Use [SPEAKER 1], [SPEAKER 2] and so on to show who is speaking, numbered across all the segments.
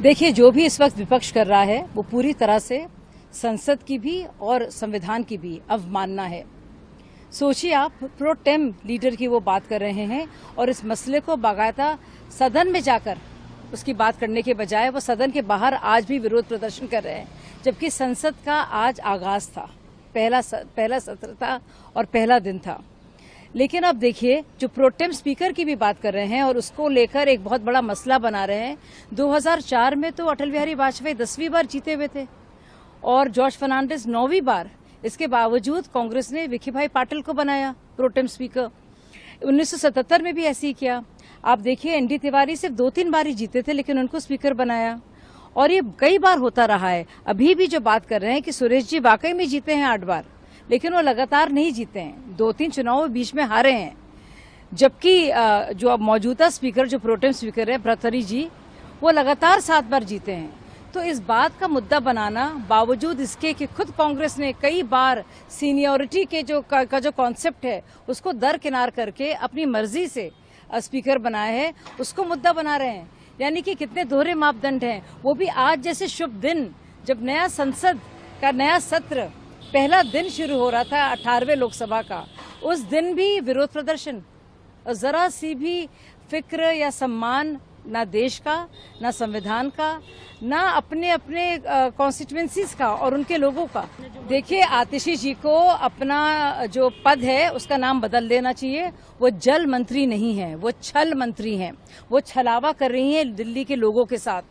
[SPEAKER 1] देखिए, जो भी इस वक्त विपक्ष कर रहा है वो पूरी तरह से संसद की भी और संविधान की भी अवमानना है। सोचिए, आप प्रो टेम लीडर की वो बात कर रहे हैं और इस मसले को बाकायदा सदन में जाकर उसकी बात करने के बजाय वो सदन के बाहर आज भी विरोध प्रदर्शन कर रहे हैं, जबकि संसद का आज आगाज था, पहला सत्र था और पहला दिन था। लेकिन अब देखिए, जो प्रोटेम स्पीकर की भी बात कर रहे हैं और उसको लेकर एक बहुत बड़ा मसला बना रहे हैं। 2004 में तो अटल बिहारी वाजपेयी 10वीं बार जीते हुए थे और जॉर्ज फर्नांडिस 9वीं बार। इसके बावजूद कांग्रेस ने विखे भाई पाटिल को बनाया प्रोटेम स्पीकर। 1977 में भी ऐसे ही किया। आप देखिए, एनडी तिवारी सिर्फ 2-3 बार ही जीते थे, लेकिन उनको स्पीकर बनाया और ये कई बार होता रहा है। अभी भी जो बात कर रहे हैं कि सुरेश जी वाकई में जीते हैं 8 बार, लेकिन वो लगातार नहीं जीते हैं, 2-3 चुनाव बीच में हारे हैं। जबकि जो अब मौजूदा स्पीकर, जो प्रोटेम स्पीकर है भर्तृहरि जी, वो लगातार 7 बार जीते हैं। तो इस बात का मुद्दा बनाना, बावजूद इसके कि खुद कांग्रेस ने कई बार सीनियरिटी के जो कॉन्सेप्ट है उसको दरकिनार करके अपनी मर्जी से स्पीकर बनाया है, उसको मुद्दा बना रहे हैं। यानी कि कितने दोहरे मापदंड हैं। वो भी आज जैसे शुभ दिन, जब नया संसद का नया सत्र पहला दिन शुरू हो रहा था 18वें लोकसभा का, उस दिन भी विरोध प्रदर्शन। जरा सी भी फिक्र या सम्मान ना देश का, ना संविधान का, ना अपने अपने कॉन्स्टिट्यूएंसीज का और उनके लोगों का। देखिए, आतिशी जी को अपना जो पद है उसका नाम बदल देना चाहिए। वो जल मंत्री नहीं है, वो छल मंत्री हैं। वो छलावा कर रही हैं दिल्ली के लोगों के साथ।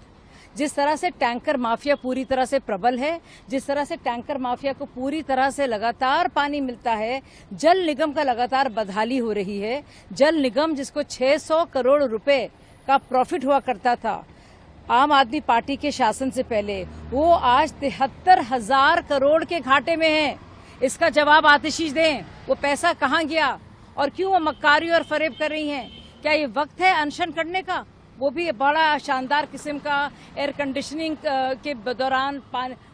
[SPEAKER 1] जिस तरह से टैंकर माफिया पूरी तरह से प्रबल है, जिस तरह से टैंकर माफिया को पूरी तरह से लगातार पानी मिलता है, जल निगम का लगातार बदहाली हो रही है। जल निगम, जिसको 600 करोड़ रुपए का प्रॉफिट हुआ करता था आम आदमी पार्टी के शासन से पहले, वो आज 73,000 करोड़ के घाटे में है। इसका जवाब आतिशी दें, वो पैसा कहाँ गया और क्यों वो मक्कारी और फरेब कर रही हैं। क्या ये वक्त है अनशन करने का? वो भी बड़ा शानदार किस्म का एयर कंडीशनिंग के दौरान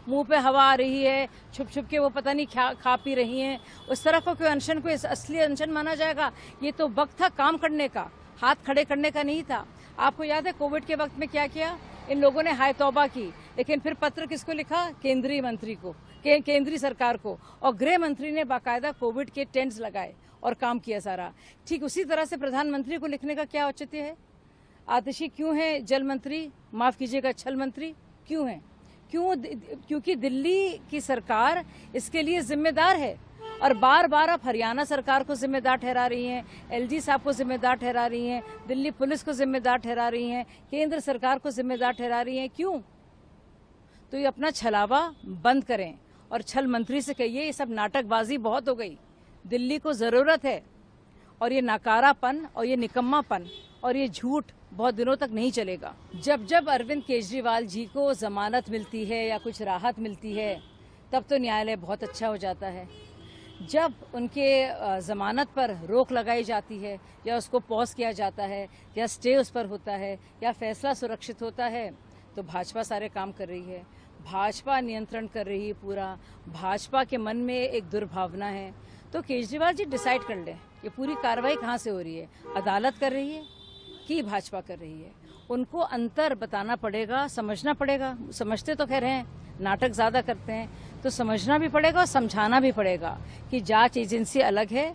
[SPEAKER 1] मुंह पे हवा आ रही है, छुप छुप के वो पता नहीं खा पी रही हैं। उस तरह को कोई अनशन को असली अनशन माना जाएगा? ये तो वक्त था काम करने का, हाथ खड़े करने का नहीं था। आपको याद है कोविड के वक्त में क्या किया? इन लोगों ने हाय तौबा की, लेकिन फिर पत्र किसको लिखा? केंद्रीय मंत्री को, केंद्रीय सरकार को, और गृह मंत्री ने बाकायदा कोविड के टेंट्स लगाए और काम किया सारा। ठीक उसी तरह से प्रधानमंत्री को लिखने का क्या औचित्य है? आतिशी क्यों है जल मंत्री, माफ कीजिएगा छल मंत्री क्यों है? क्योंकि दिल्ली की सरकार इसके लिए जिम्मेदार है और बार बार आप हरियाणा सरकार को जिम्मेदार ठहरा रही हैं, एलजी साहब को जिम्मेदार ठहरा रही हैं, दिल्ली पुलिस को जिम्मेदार ठहरा रही हैं, केंद्र सरकार को जिम्मेदार ठहरा रही हैं। क्यों? तो ये अपना छलावा बंद करें और छल मंत्री से कहिए ये सब नाटकबाजी बहुत हो गई। दिल्ली को जरूरत है और ये नाकारापन और ये निकम्मापन और ये झूठ बहुत दिनों तक नहीं चलेगा। जब अरविंद केजरीवाल जी को जमानत मिलती है या कुछ राहत मिलती है, तब तो न्यायालय बहुत अच्छा हो जाता है। जब उनके जमानत पर रोक लगाई जाती है या उसको पॉज किया जाता है या स्टे उस पर होता है या फैसला सुरक्षित होता है, तो भाजपा सारे काम कर रही है, भाजपा नियंत्रण कर रही है पूरा। भाजपा के मन में एक दुर्भावना है। तो केजरीवाल जी डिसाइड कर लें ये पूरी कार्रवाई कहाँ से हो रही है, अदालत कर रही है कि भाजपा कर रही है? उनको अंतर बताना पड़ेगा, समझना पड़ेगा। समझते तो खैर हैं, नाटक ज्यादा करते हैं, तो समझना भी पड़ेगा और समझाना भी पड़ेगा कि जांच एजेंसी अलग है,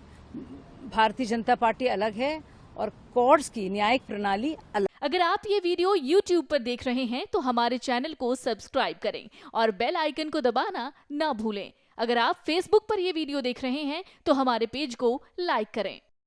[SPEAKER 1] भारतीय जनता पार्टी अलग है और कोर्ट्स की न्यायिक प्रणाली अलग।
[SPEAKER 2] अगर आप ये वीडियो YouTube पर देख रहे हैं तो हमारे चैनल को सब्सक्राइब करें और बेल आइकन को दबाना ना भूलें। अगर आप Facebook पर ये वीडियो देख रहे हैं तो हमारे पेज को लाइक करें।